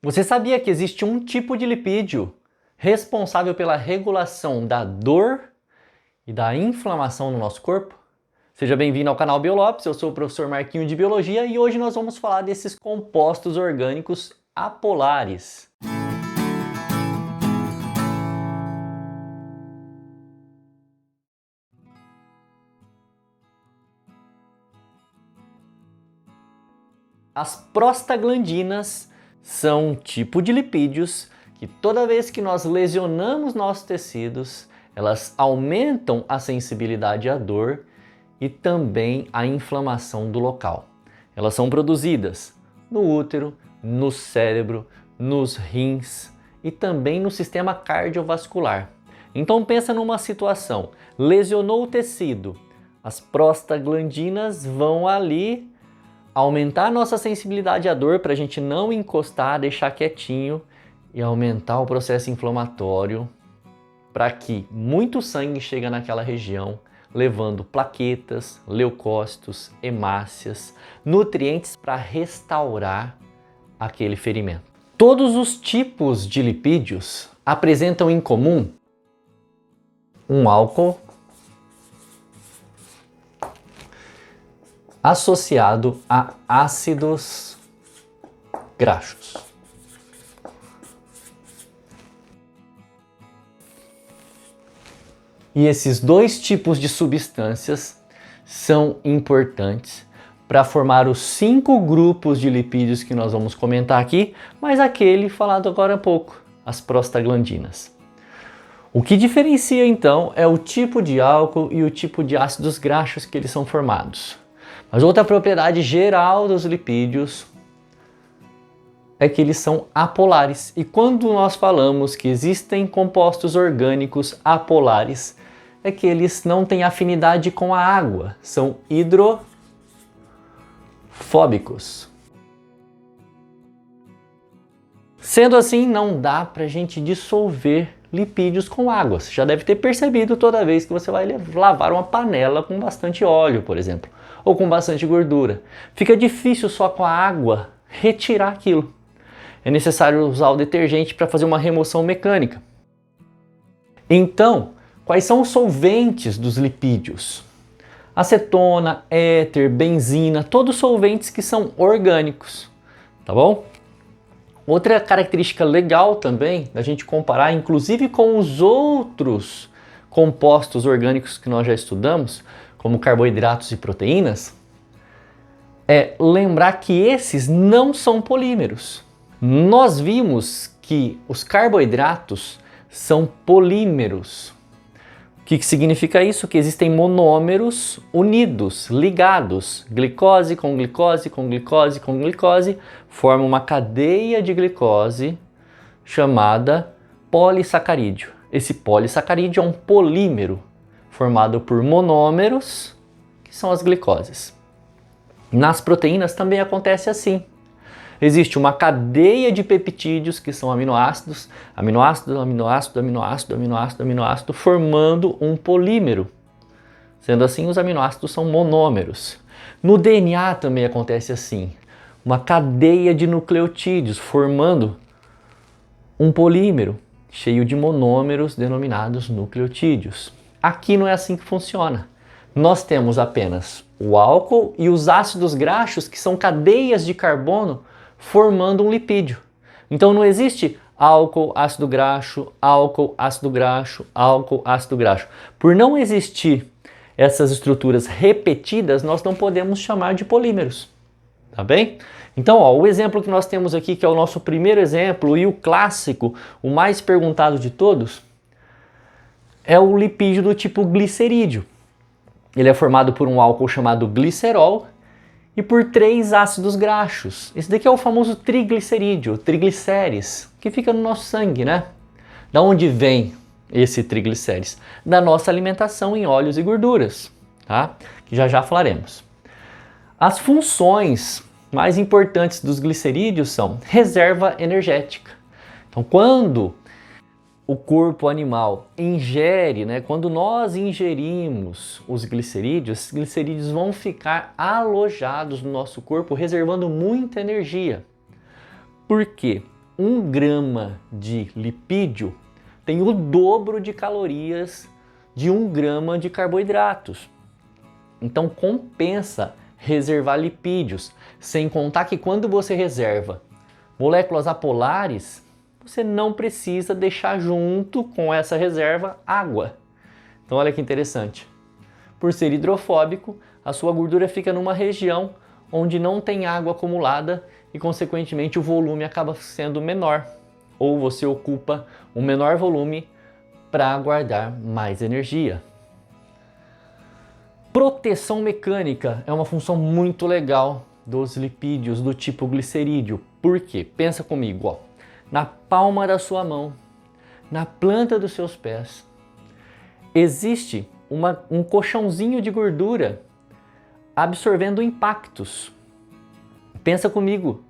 Você sabia que existe um tipo de lipídio responsável pela regulação da dor e da inflamação no nosso corpo? Seja bem-vindo ao canal Biolopes, eu sou o professor Marquinho de Biologia e hoje nós vamos falar desses compostos orgânicos apolares. As prostaglandinas são um tipo de lipídios que toda vez que nós lesionamos nossos tecidos, elas aumentam a sensibilidade à dor e também a inflamação do local. Elas são produzidas no útero, no cérebro, nos rins e também no sistema cardiovascular. Então pensa numa situação, lesionou o tecido, as prostaglandinas vão ali aumentar a nossa sensibilidade à dor para a gente não encostar, deixar quietinho e aumentar o processo inflamatório para que muito sangue chegue naquela região, levando plaquetas, leucócitos, hemácias, nutrientes para restaurar aquele ferimento. Todos os tipos de lipídios apresentam em comum um álcool associado a ácidos graxos. E esses dois tipos de substâncias são importantes para formar os 5 grupos de lipídios que nós vamos comentar aqui, mas aquele falado agora há pouco, as prostaglandinas. O que diferencia então é o tipo de álcool e o tipo de ácidos graxos que eles são formados. Mas outra propriedade geral dos lipídios é que eles são apolares. E quando nós falamos que existem compostos orgânicos apolares, é que eles não têm afinidade com a água, são hidrofóbicos. Sendo assim, não dá para a gente dissolver lipídios com água. Você já deve ter percebido toda vez que você vai lavar uma panela com bastante óleo, por exemplo, ou com bastante gordura. Fica difícil só com a água retirar aquilo. É necessário usar o detergente para fazer uma remoção mecânica. Então, quais são os solventes dos lipídios? Acetona, éter, benzina, todos solventes que são orgânicos, tá bom? Outra característica legal também da gente comparar, inclusive com os outros compostos orgânicos que nós já estudamos, como carboidratos e proteínas, é lembrar que esses não são polímeros. Nós vimos que os carboidratos são polímeros. O que significa isso? Que existem monômeros unidos, ligados, glicose com glicose, com glicose, com glicose, forma uma cadeia de glicose chamada polissacarídeo. Esse polissacarídeo é um polímero formado por monômeros, que são as glicoses. Nas proteínas também acontece assim. Existe uma cadeia de peptídeos, que são aminoácidos, aminoácido, aminoácido, aminoácido, aminoácido, aminoácido, formando um polímero. Sendo assim, os aminoácidos são monômeros. No DNA também acontece assim. Uma cadeia de nucleotídeos, formando um polímero cheio de monômeros denominados nucleotídeos. Aqui não é assim que funciona. Nós temos apenas o álcool e os ácidos graxos, que são cadeias de carbono, formando um lipídio. Então não existe álcool, ácido graxo, álcool, ácido graxo, álcool, ácido graxo. Por não existir essas estruturas repetidas, nós não podemos chamar de polímeros. Tá bem? Então, ó, o exemplo que nós temos aqui, que é o nosso primeiro exemplo e o clássico, o mais perguntado de todos, é o lipídio do tipo glicerídeo. Ele é formado por um álcool chamado glicerol e por 3 ácidos graxos. Esse daqui é o famoso triglicerídeo, triglicéries, que fica no nosso sangue, né? Da onde vem esse triglicéries? Da nossa alimentação em óleos e gorduras, tá? Que já falaremos. As funções mais importantes dos glicerídeos são reserva energética. Então, quando o corpo animal ingere, quando nós ingerimos os glicerídeos vão ficar alojados no nosso corpo, reservando muita energia. Por quê? 1 grama de lipídio tem o dobro de calorias de 1 grama de carboidratos. Então compensa reservar lipídios, sem contar que quando você reserva moléculas apolares, você não precisa deixar junto com essa reserva água. Então olha que interessante. Por ser hidrofóbico, a sua gordura fica numa região onde não tem água acumulada e, consequentemente, o volume acaba sendo menor. Ou você ocupa um menor volume para guardar mais energia. Proteção mecânica é uma função muito legal dos lipídios do tipo glicerídeo. Por quê? Pensa comigo, ó. Na palma da sua mão, na planta dos seus pés, existe um colchãozinho de gordura absorvendo impactos. Pensa comigo,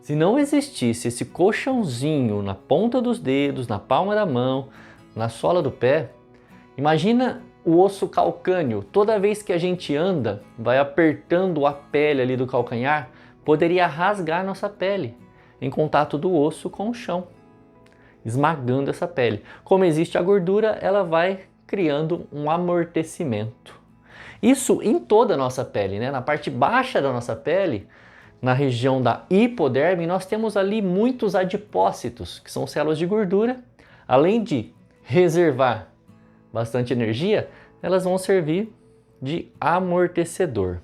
se não existisse esse colchãozinho na ponta dos dedos, na palma da mão, na sola do pé, imagina o osso calcâneo. Toda vez que a gente anda, vai apertando a pele ali do calcanhar, poderia rasgar nossa pele em contato do osso com o chão, esmagando essa pele. Como existe a gordura, ela vai criando um amortecimento. Isso em toda a nossa pele, né? Na parte baixa da nossa pele, na região da hipoderme, nós temos ali muitos adipócitos, que são células de gordura. Além de reservar bastante energia, elas vão servir de amortecedor.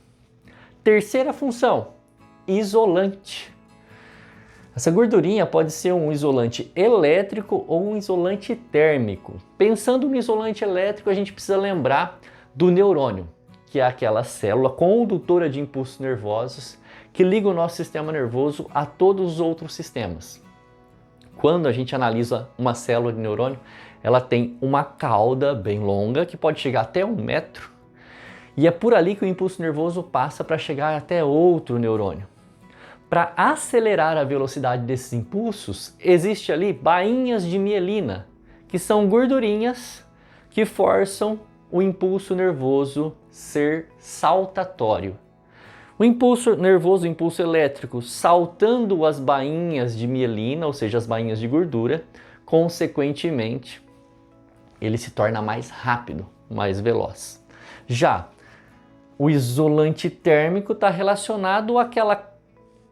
Terceira função, isolante. Essa gordurinha pode ser um isolante elétrico ou um isolante térmico. Pensando no isolante elétrico, a gente precisa lembrar do neurônio, que é aquela célula condutora de impulsos nervosos que liga o nosso sistema nervoso a todos os outros sistemas. Quando a gente analisa uma célula de neurônio, ela tem uma cauda bem longa, que pode chegar até 1 metro, e é por ali que o impulso nervoso passa para chegar até outro neurônio. Para acelerar a velocidade desses impulsos, existe ali bainhas de mielina, que são gordurinhas que forçam o impulso nervoso ser saltatório. O impulso nervoso, o impulso elétrico, saltando as bainhas de mielina, ou seja, as bainhas de gordura, consequentemente, ele se torna mais rápido, mais veloz. Já o isolante térmico está relacionado àquela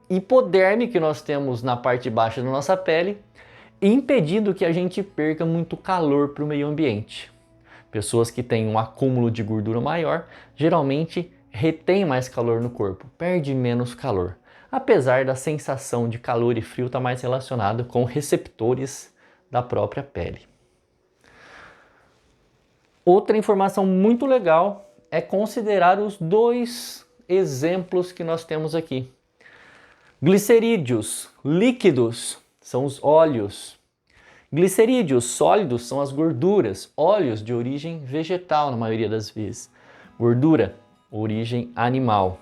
hipoderme que nós temos na parte baixa da nossa pele, impedindo que a gente perca muito calor para o meio ambiente. Pessoas que têm um acúmulo de gordura maior, geralmente retém mais calor no corpo, perde menos calor. Apesar da sensação de calor e frio estar mais relacionada com receptores da própria pele. Outra informação muito legal é considerar os 2 exemplos que nós temos aqui. Glicerídeos líquidos são os óleos. Glicerídeos sólidos são as gorduras, óleos de origem vegetal na maioria das vezes. Gordura, origem animal.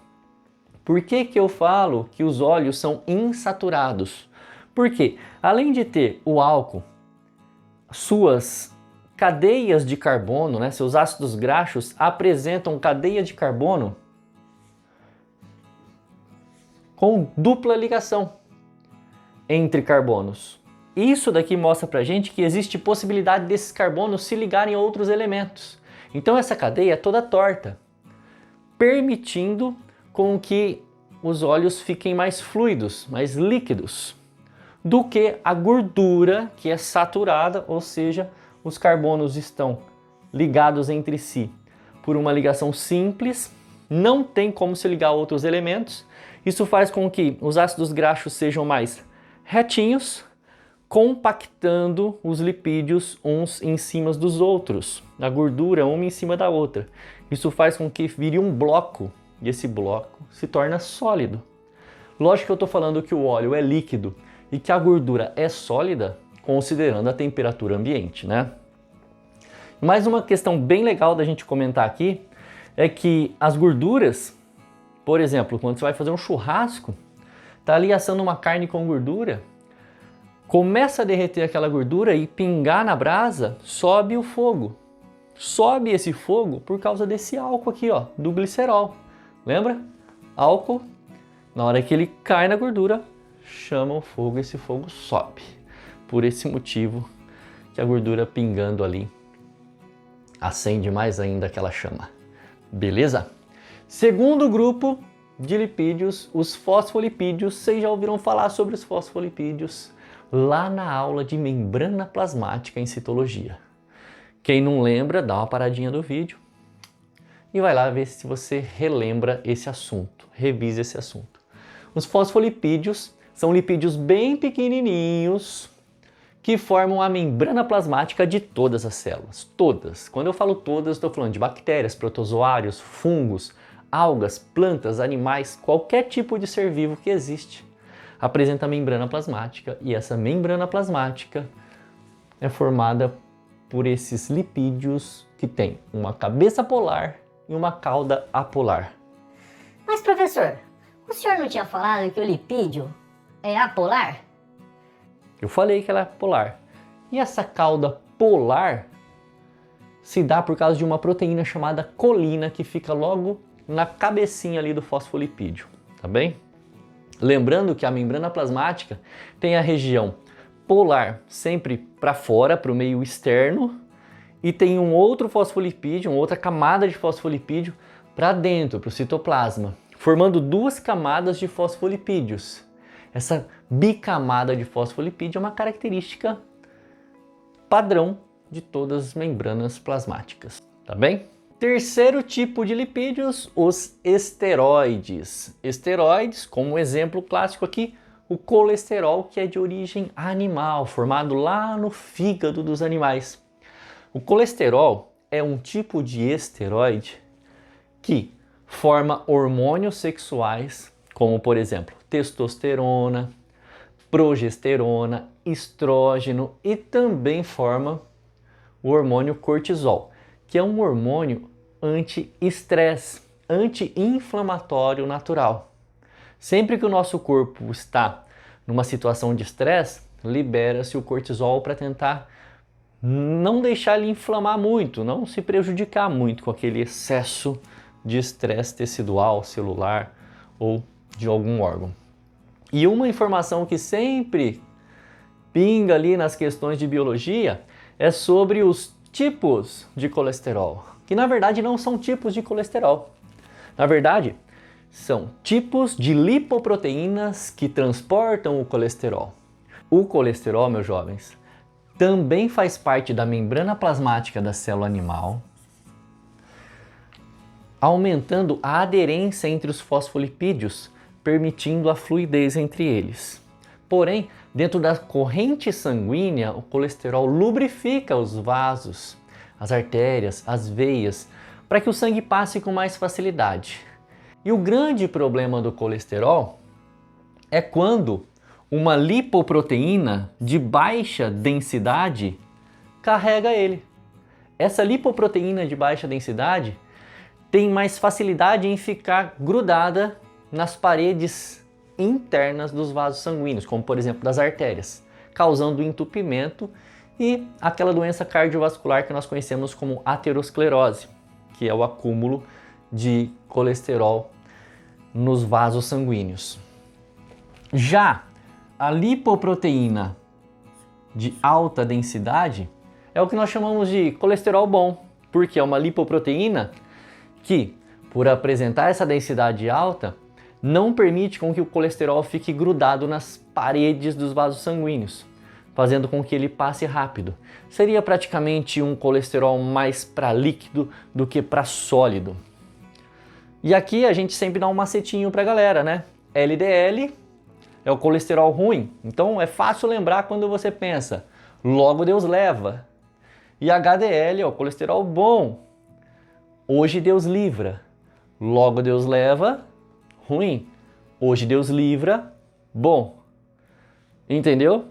Por que que eu falo que os óleos são insaturados? Porque além de ter o álcool, suas cadeias de carbono, né, seus ácidos graxos apresentam cadeia de carbono com dupla ligação entre carbonos. Isso daqui mostra pra gente que existe possibilidade desses carbonos se ligarem a outros elementos. Então essa cadeia é toda torta, permitindo com que os óleos fiquem mais fluidos, mais líquidos, do que a gordura que é saturada, ou seja, os carbonos estão ligados entre si por uma ligação simples, não tem como se ligar a outros elementos. Isso faz com que os ácidos graxos sejam mais retinhos, compactando os lipídios uns em cima dos outros, a gordura uma em cima da outra. Isso faz com que vire um bloco, e esse bloco se torna sólido. Lógico que eu estou falando que o óleo é líquido e que a gordura é sólida, considerando a temperatura ambiente, né? Mais uma questão bem legal da gente comentar aqui é que as gorduras, por exemplo, quando você vai fazer um churrasco, tá ali assando uma carne com gordura, começa a derreter aquela gordura e pingar na brasa, sobe o fogo. Sobe esse fogo por causa desse álcool aqui, ó, do glicerol. Lembra? Álcool, na hora que ele cai na gordura, chama o fogo, esse fogo sobe. Por esse motivo que a gordura pingando ali acende mais ainda aquela chama. Beleza? Segundo grupo de lipídios, os fosfolipídios. Vocês já ouviram falar sobre os fosfolipídios lá na aula de membrana plasmática em citologia. Quem não lembra, dá uma paradinha do vídeo e vai lá ver se você relembra esse assunto, revisa esse assunto. Os fosfolipídios são lipídios bem pequenininhos que formam a membrana plasmática de todas as células. Todas. Quando eu falo todas, estou falando de bactérias, protozoários, fungos, algas, plantas, animais, qualquer tipo de ser vivo que existe apresenta membrana plasmática, e essa membrana plasmática é formada por esses lipídios que têm uma cabeça polar e uma cauda apolar. Mas professor, o senhor não tinha falado que o lipídio é apolar? Eu falei que ela é polar. E essa cauda polar se dá por causa de uma proteína chamada colina que fica logo na cabecinha ali do fosfolipídio, tá bem? Lembrando que a membrana plasmática tem a região polar sempre para fora, para o meio externo, e tem um outro fosfolipídio, uma outra camada de fosfolipídio para dentro, para o citoplasma, formando duas camadas de fosfolipídios. Essa bicamada de fosfolipídio é uma característica padrão de todas as membranas plasmáticas, tá bem? Terceiro tipo de lipídios, os esteroides. Esteroides, como exemplo clássico aqui, o colesterol, que é de origem animal, formado lá no fígado dos animais. O colesterol é um tipo de esteroide que forma hormônios sexuais, como por exemplo, testosterona, progesterona, estrógeno, e também forma o hormônio cortisol, que é um hormônio anti-estresse, anti-inflamatório natural. Sempre que o nosso corpo está numa situação de estresse, libera-se o cortisol para tentar não deixar ele inflamar muito, não se prejudicar muito com aquele excesso de estresse tecidual, celular ou de algum órgão. E uma informação que sempre pinga ali nas questões de biologia é sobre os tipos de colesterol, que na verdade não são tipos de colesterol. Na verdade, são tipos de lipoproteínas que transportam o colesterol. O colesterol, meus jovens, também faz parte da membrana plasmática da célula animal, aumentando a aderência entre os fosfolipídios, permitindo a fluidez entre eles. Porém, dentro da corrente sanguínea, o colesterol lubrifica os vasos, as artérias, as veias, para que o sangue passe com mais facilidade. E o grande problema do colesterol é quando uma lipoproteína de baixa densidade carrega ele. Essa lipoproteína de baixa densidade tem mais facilidade em ficar grudada nas paredes internas dos vasos sanguíneos, como por exemplo das artérias, causando entupimento e aquela doença cardiovascular que nós conhecemos como aterosclerose, que é o acúmulo de colesterol nos vasos sanguíneos. Já a lipoproteína de alta densidade é o que nós chamamos de colesterol bom, porque é uma lipoproteína que, por apresentar essa densidade alta, não permite com que o colesterol fique grudado nas paredes dos vasos sanguíneos, fazendo com que ele passe rápido. Seria praticamente um colesterol mais para líquido do que para sólido. E aqui a gente sempre dá um macetinho para a galera, né? LDL é o colesterol ruim, então é fácil lembrar quando você pensa, logo Deus leva. E HDL é o colesterol bom, hoje Deus livra. Logo Deus leva, ruim. Hoje Deus livra, bom. Entendeu?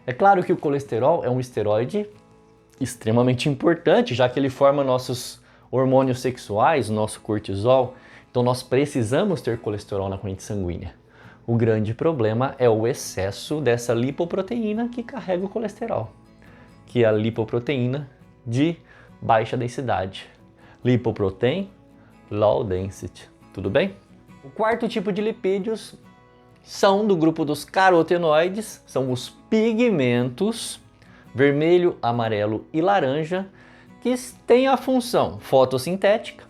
É claro que o colesterol é um esteroide extremamente importante, já que ele forma nossos hormônios sexuais, o nosso cortisol. Então nós precisamos ter colesterol na corrente sanguínea. O grande problema é o excesso dessa lipoproteína que carrega o colesterol, que é a lipoproteína de baixa densidade. Lipoprotein, low density. Tudo bem? O quarto tipo de lipídios são do grupo dos carotenoides, são os pigmentos vermelho, amarelo e laranja, que têm a função fotossintética,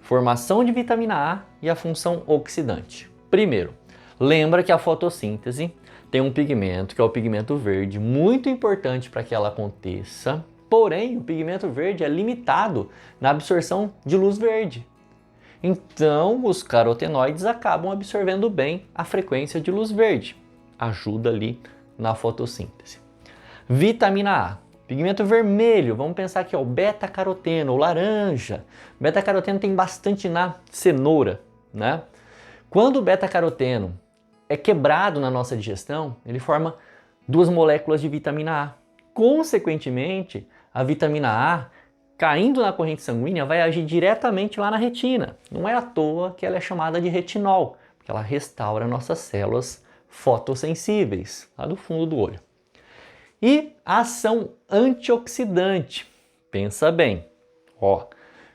formação de vitamina A e a função oxidante. Primeiro, lembra que a fotossíntese tem um pigmento, que é o pigmento verde, muito importante para que ela aconteça, porém o pigmento verde é limitado na absorção de luz verde. Então, os carotenoides acabam absorvendo bem a frequência de luz verde, ajuda ali na fotossíntese. Vitamina A, pigmento vermelho, vamos pensar aqui, ó, o beta-caroteno, o laranja. Beta-caroteno tem bastante na cenoura, né? Quando o beta-caroteno é quebrado na nossa digestão, ele forma duas moléculas de vitamina A. Consequentemente, a vitamina A, caindo na corrente sanguínea, vai agir diretamente lá na retina. Não é à toa que ela é chamada de retinol, porque ela restaura nossas células fotossensíveis, lá do fundo do olho. E a ação antioxidante. Pensa bem, ó,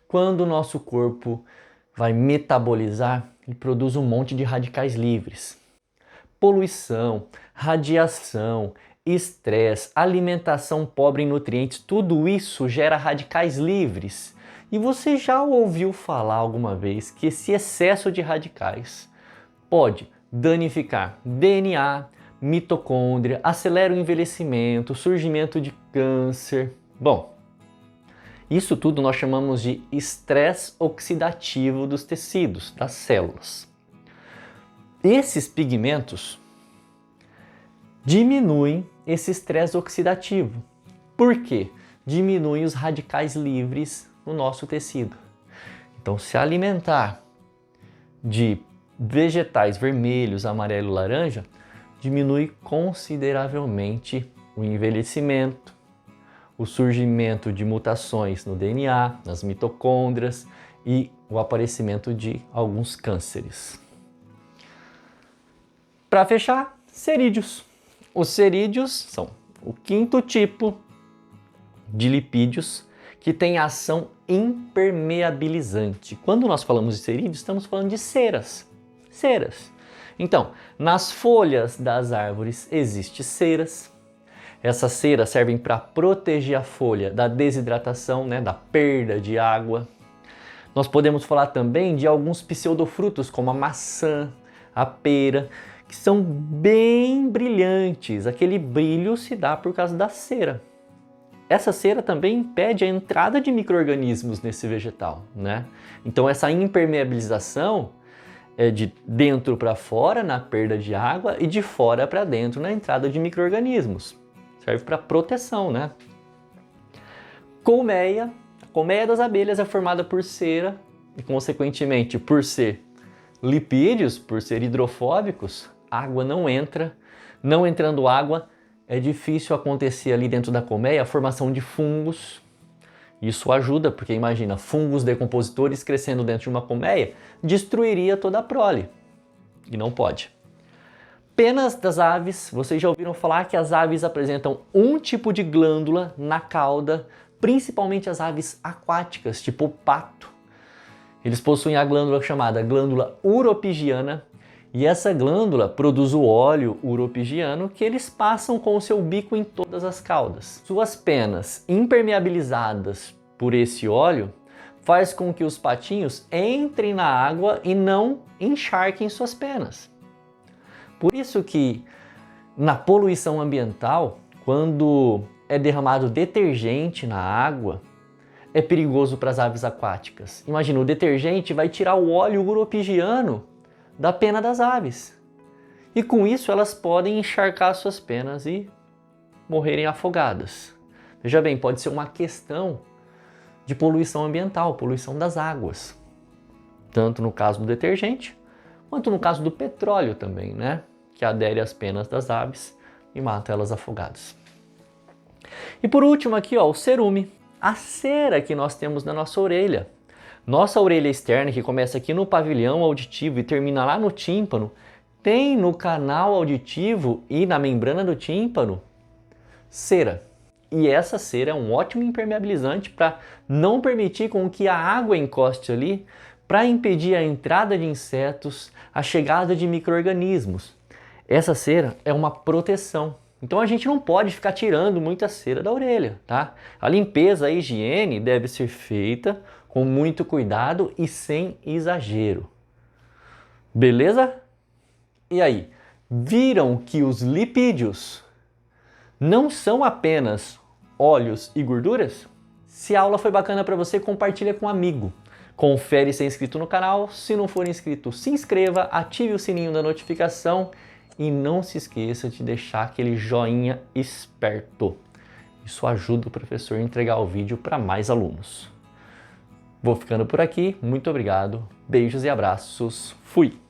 quando o nosso corpo vai metabolizar, ele produz um monte de radicais livres. Poluição, radiação, estresse, alimentação pobre em nutrientes, tudo isso gera radicais livres. E você já ouviu falar alguma vez que esse excesso de radicais pode danificar DNA, mitocôndria, acelera o envelhecimento, o surgimento de câncer. Bom, isso tudo nós chamamos de estresse oxidativo dos tecidos, das células. Esses pigmentos diminuem esse estresse oxidativo. Por quê? Diminuem os radicais livres no nosso tecido. Então, se alimentar de vegetais vermelhos, amarelo e laranja, diminui consideravelmente o envelhecimento, o surgimento de mutações no DNA, nas mitocôndrias e o aparecimento de alguns cânceres. Para fechar, cerídeos. Os cerídeos são o quinto tipo de lipídios que tem ação impermeabilizante. Quando nós falamos de cerídeos, estamos falando de ceras. Ceras. Então, nas folhas das árvores existem ceras. Essas ceras servem para proteger a folha da desidratação, né, da perda de água. Nós podemos falar também de alguns pseudofrutos, como a maçã, a pera, que são bem brilhantes. Aquele brilho se dá por causa da cera. Essa cera também impede a entrada de micro-organismos nesse vegetal, né? Então essa impermeabilização é de dentro para fora na perda de água e de fora para dentro na entrada de micro-organismos. Serve para proteção, né? Colmeia. A colmeia das abelhas é formada por cera e, consequentemente, por ser lipídios, por ser hidrofóbicos, água não entra. Não entrando água, é difícil acontecer ali dentro da colmeia a formação de fungos. Isso ajuda, porque imagina, fungos decompositores crescendo dentro de uma colmeia destruiria toda a prole. E não pode. Penas das aves. Vocês já ouviram falar que as aves apresentam um tipo de glândula na cauda, principalmente as aves aquáticas, tipo o pato. Eles possuem a glândula chamada glândula uropigiana, e essa glândula produz o óleo uropigiano que eles passam com o seu bico em todas as caudas. Suas penas impermeabilizadas por esse óleo faz com que os patinhos entrem na água e não encharquem suas penas. Por isso que na poluição ambiental, quando é derramado detergente na água, é perigoso para as aves aquáticas. Imagina, o detergente vai tirar o óleo uropigiano da pena das aves. E com isso elas podem encharcar suas penas e morrerem afogadas. Veja bem, pode ser uma questão de poluição ambiental, poluição das águas. Tanto no caso do detergente, quanto no caso do petróleo também, né? Que adere às penas das aves e mata elas afogadas. E por último aqui, ó, o cerume. A cera que nós temos na nossa orelha. Nossa orelha externa, que começa aqui no pavilhão auditivo e termina lá no tímpano, tem no canal auditivo e na membrana do tímpano cera. E essa cera é um ótimo impermeabilizante para não permitir com que a água encoste ali, para impedir a entrada de insetos, a chegada de micro-organismos. Essa cera é uma proteção. Então a gente não pode ficar tirando muita cera da orelha, tá? A limpeza, a higiene deve ser feita com muito cuidado e sem exagero. Beleza? E aí, viram que os lipídios não são apenas óleos e gorduras? Se a aula foi bacana para você, compartilha com um amigo. Confere se é inscrito no canal. Se não for inscrito, se inscreva, ative o sininho da notificação e não se esqueça de deixar aquele joinha esperto. Isso ajuda o professor a entregar o vídeo para mais alunos. Vou ficando por aqui. Muito obrigado. Beijos e abraços. Fui!